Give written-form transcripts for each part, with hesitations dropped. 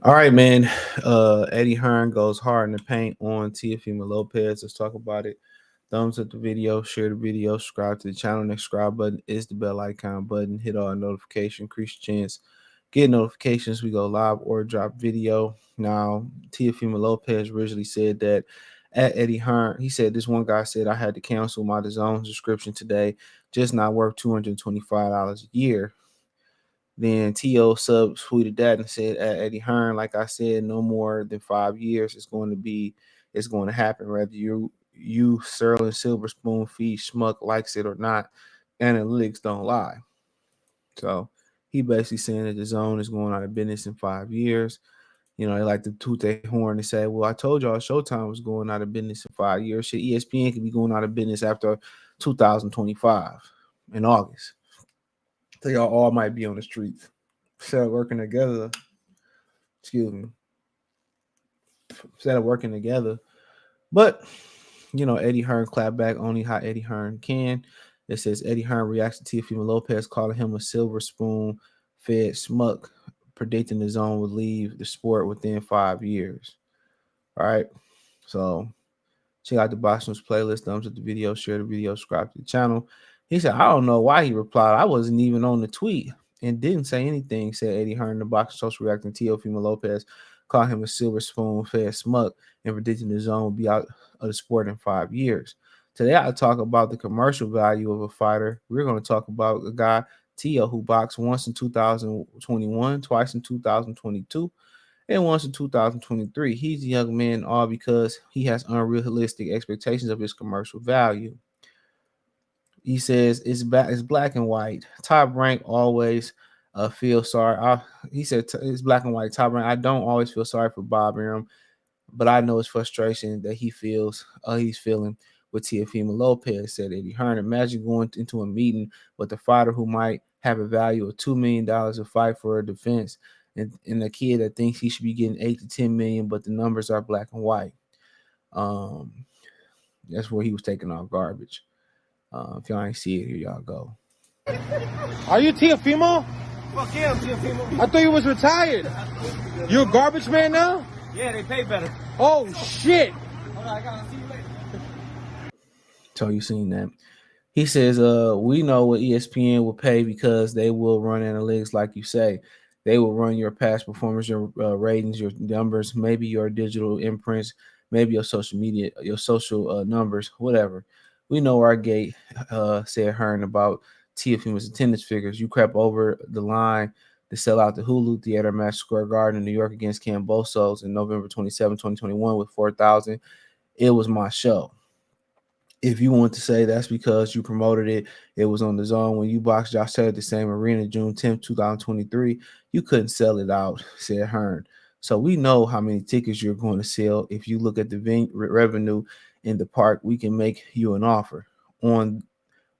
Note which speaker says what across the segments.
Speaker 1: All right, man. Eddie Hearn goes hard in the paint on Teofimo Lopez. Let's talk about it. Thumbs up the video, share the video, subscribe to the channel. Next subscribe button is the bell icon button. Hit all notification, increase your chance. Get notifications. We go live or drop video. Now, Teofimo Lopez originally said that at Eddie Hearn, he said this one guy said I had to cancel my DAZN subscription today, just not worth $225 a year. Then T.O. sub tweeted that and said, at Eddie Hearn, like I said, no more than 5 years. It's going to happen. Whether you Sterling Silver Spoon feed schmuck likes it or not, analytics don't lie. So he basically saying that the zone is going out of business in 5 years. You know, they like to toot their horn and say, well, I told y'all Showtime was going out of business in 5 years. Shit, ESPN could be going out of business after 2025 in August. So y'all all might be on the streets. Instead of working together, excuse me, instead of working together. But, Eddie Hearn clapped back only how Eddie Hearn can. It says Eddie Hearn reacts to Teofimo Lopez calling him a silver spoon fed smuck, predicting the zone would leave the sport within 5 years. All right. So check out the Box News playlist, thumbs up the video, share the video, subscribe to the channel. He said, I don't know why he replied. I wasn't even on the tweet and didn't say anything, said Eddie Hearn. The Box Social reacting to Teofimo Lopez, called him a silver spoon fed smuck and predicting the zone will be out of the sport in 5 years. Today, I'll talk about the commercial value of a fighter. We're going to talk about a guy, Tio, who boxed once in 2021, twice in 2022, and once in 2023. He's a young man, all because he has unrealistic expectations of his commercial value. He says it's black and white. Top rank always feel sorry. He said it's black and white. Top rank. I don't always feel sorry for Bob Arum, but I know it's frustration that he's feeling with Teofimo Lopez, said Eddie Hearn. Imagine going into a meeting with a fighter who might have a value of $2 million to fight for a defense, and a kid that thinks he should be getting 8 to 10 million, but the numbers are black and white. Um, that's where he was taking off garbage. If y'all ain't see it, here y'all go.
Speaker 2: Are you Teofimo?
Speaker 3: Fuck yeah, I'm Teofimo.
Speaker 2: I thought you was retired. You a garbage man now?
Speaker 3: Yeah, they pay better.
Speaker 2: Oh shit!
Speaker 3: Hold on, I gotta see you later.
Speaker 1: So you seen that? He says, we know what ESPN will pay because they will run analytics like you say. They will run your past performance, your ratings, your numbers, maybe your digital imprints, maybe your social media, your social numbers, whatever. We know our gate, said Hearn about Teofimo's attendance figures. You crept over the line to sell out the Hulu Theater Match Square Garden in New York against Cambosos in November 27, 2021 with 4,000. It was my show. If you want to say that's because you promoted it, it was on the zone when you boxed Josh Taylor at the same arena June 10th, 2023. You couldn't sell it out, said Hearn. So we know how many tickets you're going to sell. If you look at the revenue in the park, we can make you an offer. On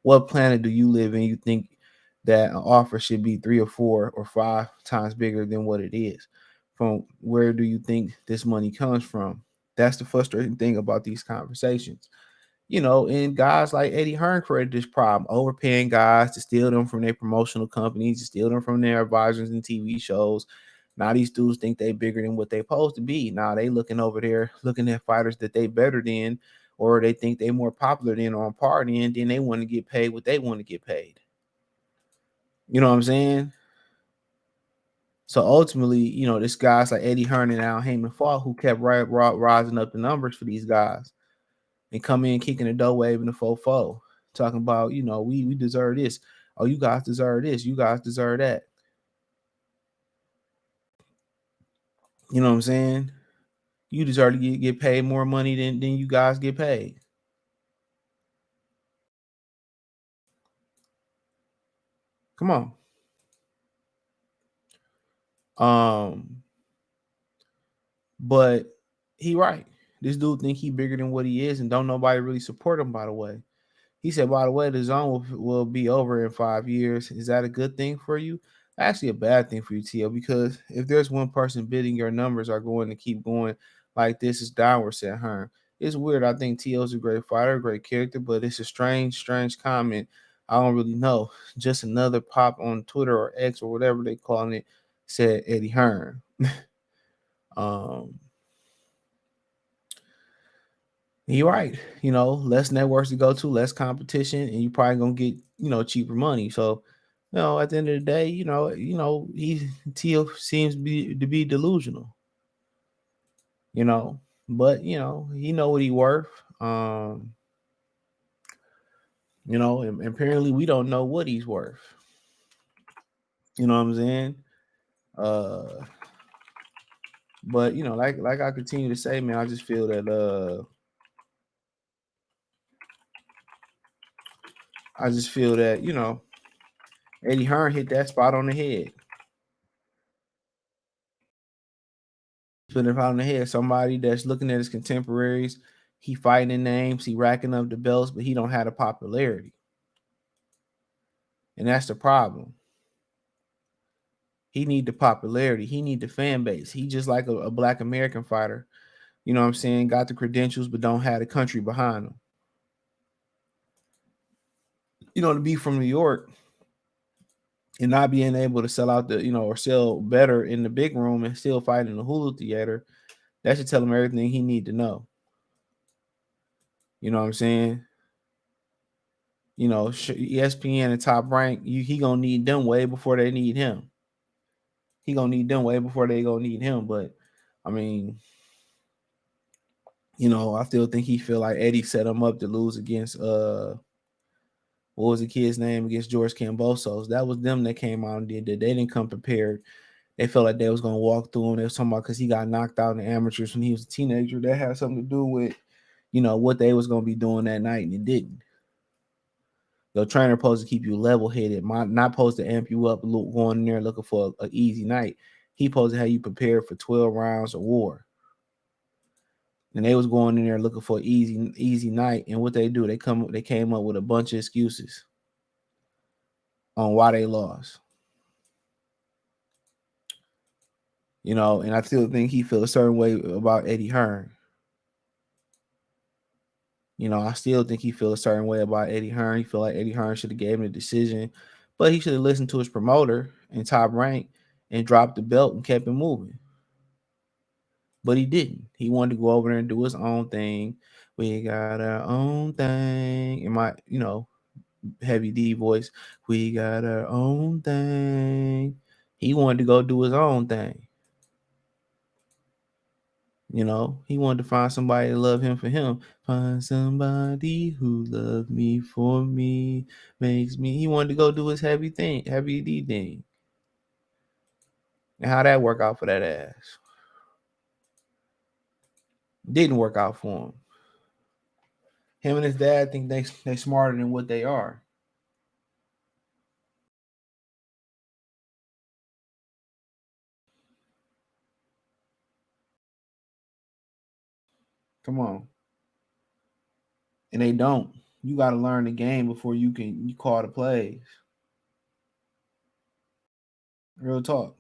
Speaker 1: what planet do you live in? You think that an offer should be 3 or 4 or 5 times bigger than what it is? From where do you think this money comes from? That's the frustrating thing about these conversations. And guys like Eddie Hearn created this problem, overpaying guys to steal them from their promotional companies, to steal them from their advisors and TV shows. Now these dudes think they bigger than what they supposed to be. Now they looking over there, looking at fighters that they better than, or they think they more popular than or on par than, then they want to get paid what they want to get paid. You know what I'm saying? So ultimately, this guys like Eddie Hearn and Al Heyman fought who kept rising up the numbers for these guys. And come in kicking the door, waving the fofo, talking about, we deserve this. Oh, you guys deserve this. You guys deserve that. You know what I'm saying? You deserve to get paid more money than you guys get paid. Come on. But he right. This dude think he bigger than what he is, and don't nobody really support him, by the way. He said, by the way, the zone will be over in 5 years. Is that a good thing for you? Actually, a bad thing for you, Tio, because if there's one person bidding, your numbers are going to keep going like this. Is downward, said Hearn. It's weird. I think Tio's a great fighter, a great character, but it's a strange comment. I don't really know. Just another pop on Twitter or X or whatever they calling it, said Eddie Hearn. Um, you're right. Less networks to go to, less competition, and you probably gonna get cheaper money. So, at the end of the day, he Tio seems to be delusional. You know, but he know what he worth. And apparently we don't know what he's worth. You know what I'm saying? Uh, but like I continue to say, man, I just feel that Eddie Hearn hit that spot on the head. Putting it on the head. Somebody that's looking at his contemporaries, he fighting in names, he racking up the belts, but he don't have the popularity, and that's the problem. He need the popularity. He need the fan base. He just like a black American fighter. You know what I'm saying? Got the credentials, but don't have the country behind him. To be from New York and not being able to sell out or sell better in the big room and still fight in the Hulu theater, that should tell him everything he need to know. You know what I'm saying? ESPN and Top Rank, he gonna need them way before they need him. He gonna need them way before they gonna need him. But I mean, I still think he feel like Eddie set him up to lose against what was the kid's name, against George Kambosos. That was them that came out and did that. They didn't come prepared. They felt like they was gonna walk through him. They was talking about because he got knocked out in the amateurs when he was a teenager. That had something to do with what they was gonna be doing that night, and it didn't. Your trainer supposed to keep you level headed, not supposed to amp you up, going in there looking for an easy night. He supposed to have you prepared for 12 rounds of war. And they was going in there looking for an easy night. And what they do, they came up with a bunch of excuses on why they lost. And I still think he feel a certain way about Eddie Hearn. I still think he feel a certain way about Eddie Hearn. He feel like Eddie Hearn should have gave him the decision, but he should have listened to his promoter and Top Rank and dropped the belt and kept it moving. But he didn't. He wanted to go over there and do his own thing. We got our own thing. In my, heavy D voice, we got our own thing. He wanted to go do his own thing. He wanted to find somebody to love him for him. Find somebody who loved me for me, makes me. He wanted to go do his heavy D thing. And how that work out for that ass? Didn't work out for him. Him and his dad think they smarter than what they are. Come on. And they don't. You got to learn the game before you call the plays. Real talk.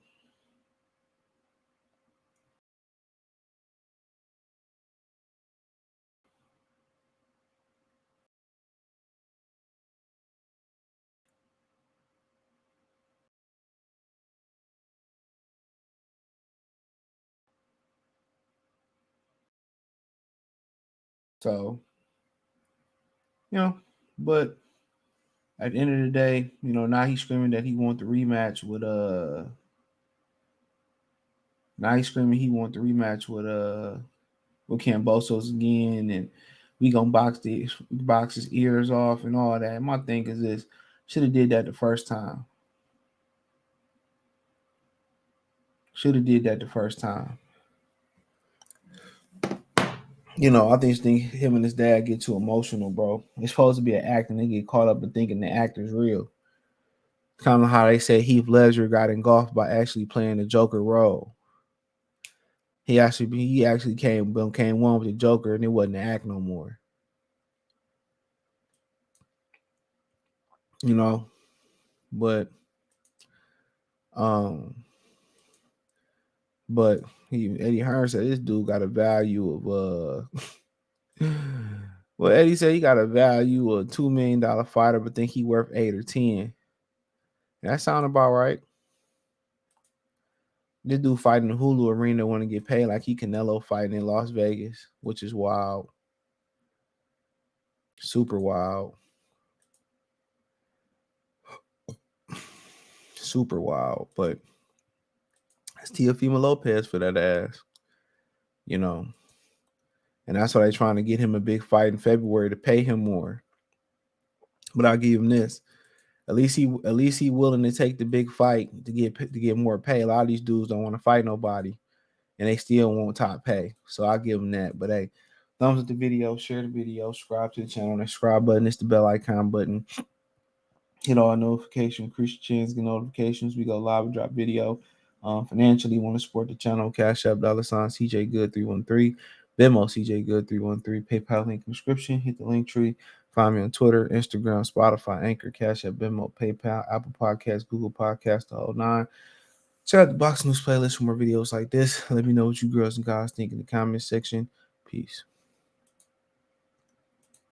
Speaker 1: So, but at the end of the day, now he's screaming that he want the rematch with now he's screaming he want the rematch with Cambosos again, and we gonna box his ears off and all that. My thing is this: should have did that the first time. Should have did that the first time. I think him and his dad get too emotional, bro. It's supposed to be an act, and they get caught up in thinking the actor's real. Kind of how they say Heath Ledger got engulfed by actually playing the Joker role. He actually came one with the Joker, and it wasn't an act no more. But um, but Eddie Hearn said this dude got a value of well, Eddie said he got a value of $2 million fighter, but think he worth 8 or 10. That sound about right. This dude fighting the Hulu Arena want to get paid like he Canelo fighting in Las Vegas, which is wild, super wild, super wild. But it's Teofimo Lopez for that ass, you know. And that's why they're trying to get him a big fight in February to pay him more. But I'll give him this: at least he willing to take the big fight to get more pay. A lot of these dudes don't want to fight nobody, and they still want top pay. So I'll give them that. But hey, thumbs up the video, share the video, subscribe to the channel. That subscribe button is the bell icon button. Hit all notifications. Christians get notifications. We go live and drop video. Financially, want to support the channel? Cash App $ CJ Good 313. Venmo CJ Good 313. PayPal link in description. Hit the link tree. Find me on Twitter, Instagram, Spotify, Anchor, Cash App, Venmo, PayPal, Apple Podcasts, Google Podcasts, the whole nine. Check out the Box News playlist for more videos like this. Let me know what you girls and guys think in the comment section. Peace.